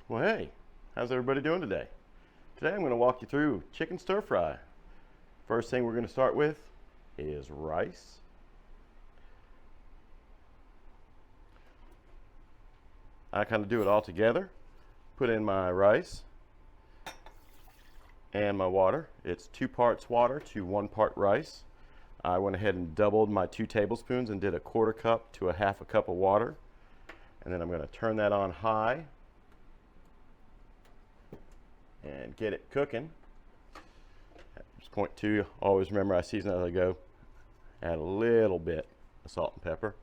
Well, hey, how's everybody doing today? Today I'm going to walk you through chicken stir fry. First thing we're going to start with is rice. I kind of do it all together. Put in my rice and my water. It's 2 parts water to 1 part rice. I went ahead and doubled my 2 tablespoons and did a 1/4 cup to a 1/2 cup of water. And then I'm going to turn that on high and get it cooking. At this point too, always remember I season as I go. Add a little bit of salt and pepper.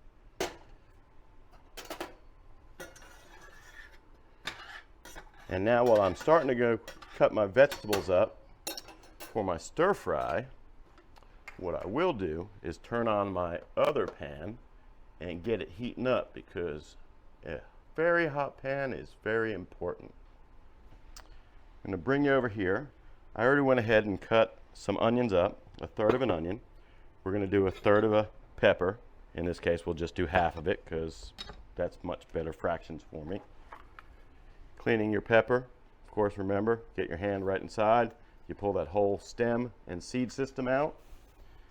And now while I'm starting to go cut my vegetables up for my stir fry, what I will do is turn on my other pan and get it heating up, because a very hot pan is very important. I'm going to bring you over here. I already went ahead and cut some onions up, 1/3 of an onion. We're going to do 1/3 of a pepper. In this case, we'll just do 1/2 of it because that's much better fractions for me. Cleaning your pepper, of course, remember, get your hand right inside. You pull that whole stem and seed system out.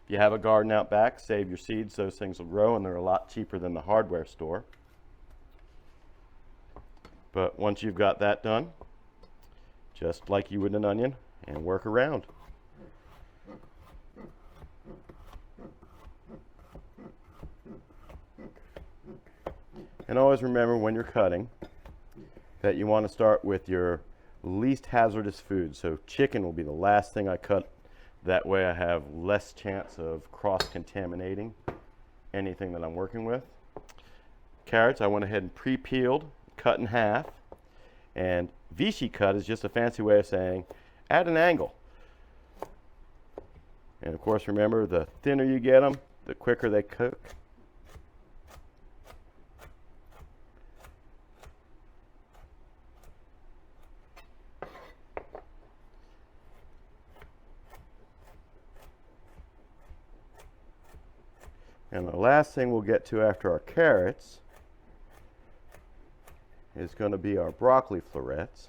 If you have a garden out back, save your seeds. Those things will grow, and they're a lot cheaper than the hardware store. But once you've got that done, just like you would an onion, and work around. And always remember when you're cutting that you want to start with your least hazardous food. So chicken will be the last thing I cut. That way I have less chance of cross-contaminating anything that I'm working with. Carrots, I went ahead and pre-peeled, cut in half. And Vichy cut is just a fancy way of saying at an angle. And of course, remember, the thinner you get them, the quicker they cook. And the last thing we'll get to after our carrots is going to be our broccoli florets.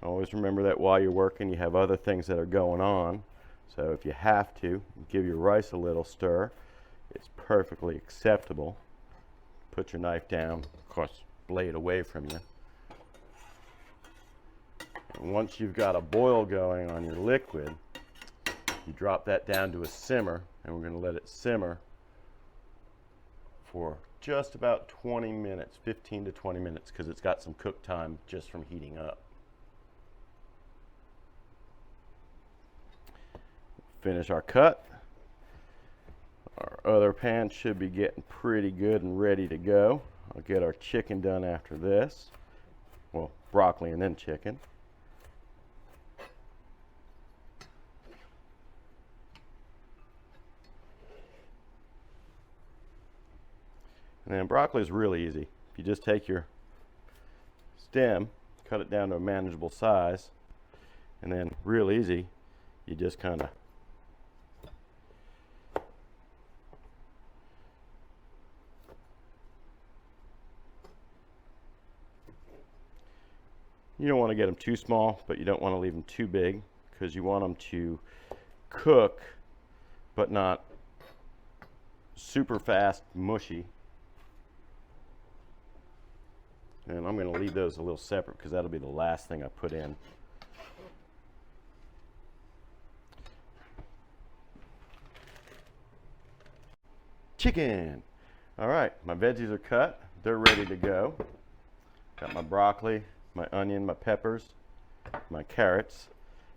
Always remember that while you're working, you have other things that are going on. So if you have to, give your rice a little stir. It's perfectly acceptable. Put your knife down, of course, blade away from you. And once you've got a boil going on your liquid, you drop that down to a simmer, and we're going to let it simmer for just about 20 minutes, 15 to 20 minutes, because it's got some cook time just from heating up. Finish our cut. Our other pan should be getting pretty good and ready to go. I'll get our chicken done after this. Well, broccoli and then chicken. And then broccoli is really easy. If you just take your stem, cut it down to a manageable size, and then real easy, you just kind of you don't want to get them too small, but you don't want to leave them too big, because you want them to cook but not super fast mushy. And I'm going to leave those a little separate because that'll be the last thing I put in. Chicken. All right, my veggies are cut. They're ready to go. Got my broccoli, my onion, my peppers, my carrots,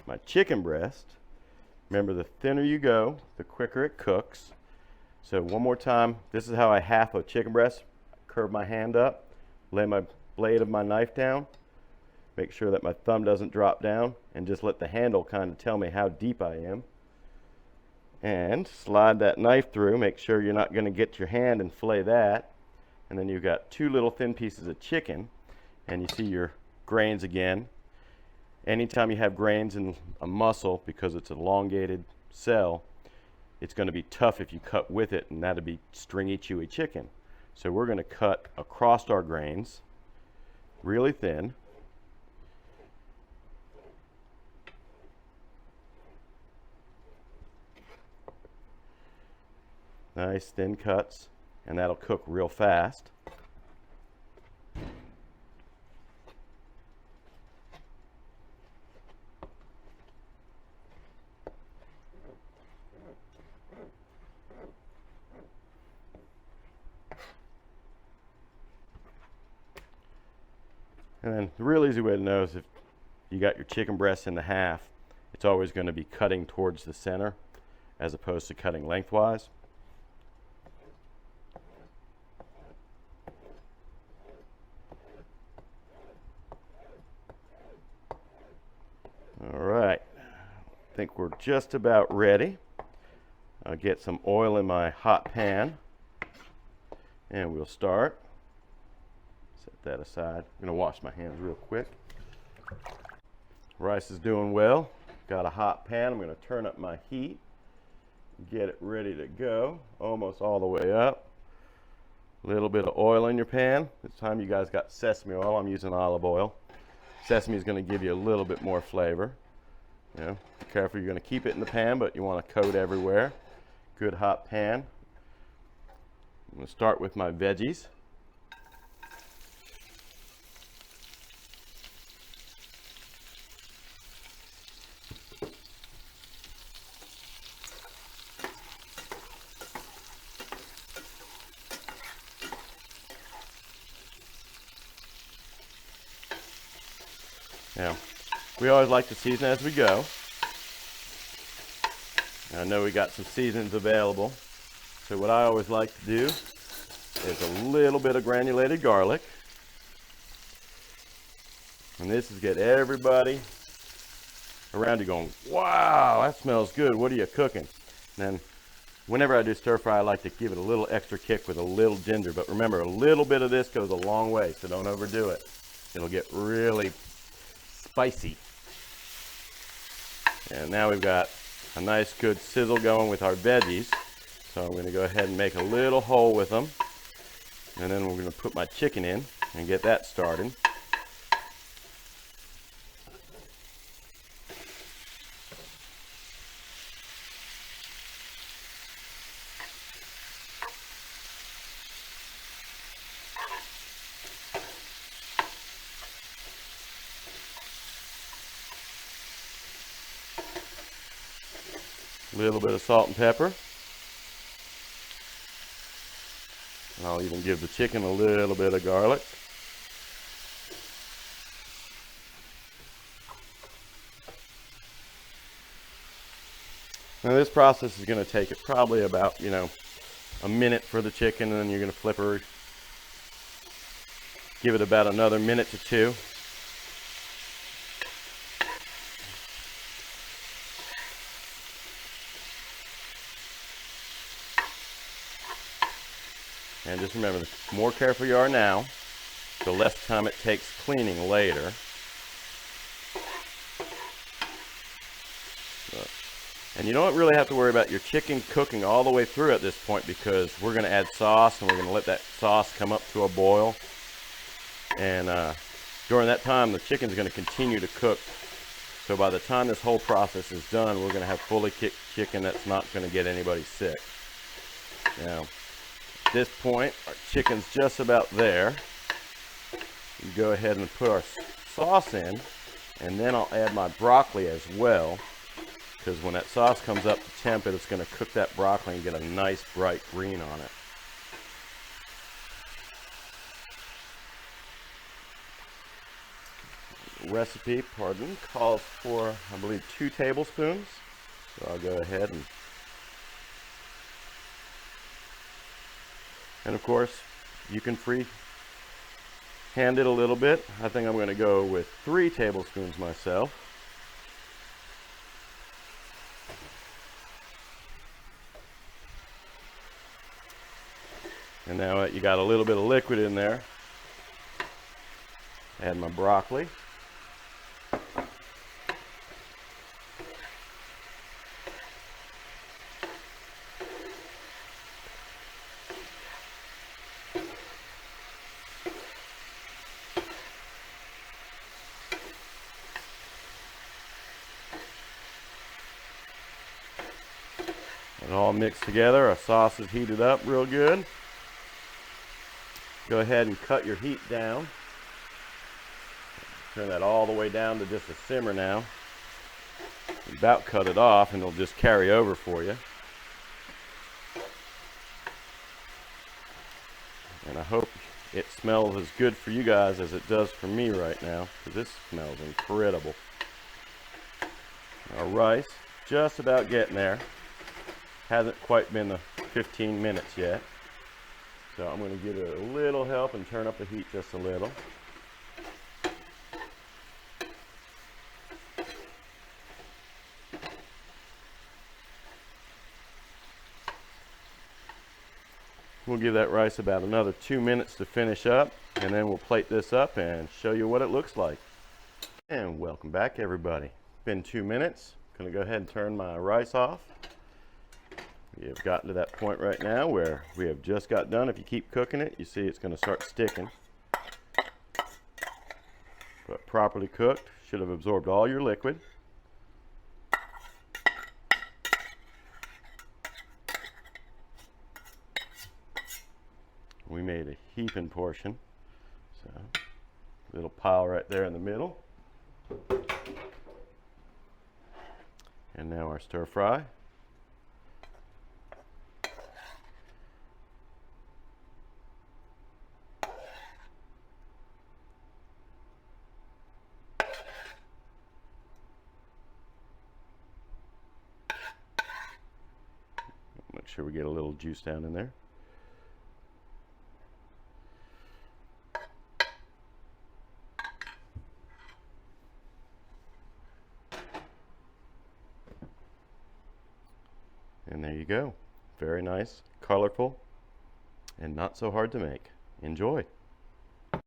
my chicken breast. Remember, the thinner you go, the quicker it cooks. So one more time, this is how I half a chicken breast. Curve my hand up. Lay my blade of my knife down, make sure that my thumb doesn't drop down, and just let the handle kind of tell me how deep I am. And slide that knife through, make sure you're not going to get your hand and fillet that. And then you've got 2 little thin pieces of chicken, and you see your grains again. Anytime you have grains in a muscle, because it's an elongated cell, it's going to be tough if you cut with it, and that'll be stringy, chewy chicken. So we're going to cut across our grains really thin. Nice thin cuts, and that'll cook real fast. And then the real easy way to know is if you got your chicken breast in the half, it's always going to be cutting towards the center as opposed to cutting lengthwise. All right, I think we're just about ready. I'll get some oil in my hot pan and we'll start. Set that aside. I'm going to wash my hands real quick. Rice is doing well. Got a hot pan. I'm going to turn up my heat. Get it ready to go. Almost all the way up. A little bit of oil in your pan. This time you guys got sesame oil. I'm using olive oil. Sesame is going to give you a little bit more flavor. You know, be careful, you're going to keep it in the pan, but you want to coat everywhere. Good hot pan. I'm going to start with my veggies. Now, we always like to season as we go. I know we got some seasonings available. So what I always like to do is a little bit of granulated garlic. And this is get everybody around you going, wow, that smells good. What are you cooking? And then whenever I do stir fry, I like to give it a little extra kick with a little ginger. But remember, a little bit of this goes a long way, so don't overdo it. It'll get really spicy. And now we've got a nice good sizzle going with our veggies. So I'm going to go ahead and make a little hole with them. And then we're going to put my chicken in and get that started. A little bit of salt and pepper. And I'll even give the chicken a little bit of garlic. Now this process is going to take it probably about, a minute for the chicken, and then you're going to flip her. Give it about another minute to 2. And just remember, the more careful you are now, the less time it takes cleaning later. And you don't really have to worry about your chicken cooking all the way through at this point, because we're going to add sauce, and we're going to let that sauce come up to a boil. And during that time, the chicken's going to continue to cook. So by the time this whole process is done, we're going to have fully cooked chicken that's not going to get anybody sick. Now, at this point, our chicken's just about there. We go ahead and put our sauce in, and then I'll add my broccoli as well, because when that sauce comes up to temp, it's going to cook that broccoli and get a nice bright green on it. The recipe, calls for, I believe, 2 tablespoons. So I'll go ahead and of course, you can free hand it a little bit. I think I'm going to go with 3 tablespoons myself. And now that you got a little bit of liquid in there, add my broccoli. It all mixed together. Our sauce is heated up real good. Go ahead and cut your heat down. Turn that all the way down to just a simmer now. About cut it off and it'll just carry over for you. And I hope it smells as good for you guys as it does for me right now, because this smells incredible. Our rice, just about getting there. Hasn't quite been the 15 minutes yet. So I'm going to give it a little help and turn up the heat just a little. We'll give that rice about another 2 minutes to finish up, and then we'll plate this up and show you what it looks like. And welcome back, everybody. Been 2 minutes. Gonna go ahead and turn my rice off. We have gotten to that point right now where we have just got done. If you keep cooking it, you see it's gonna start sticking. But properly cooked, should have absorbed all your liquid. We made a heaping portion, so little pile right there in the middle. And now our stir fry. Make sure we get a little juice down in there. And there you go. Very nice, colorful, and not so hard to make. Enjoy.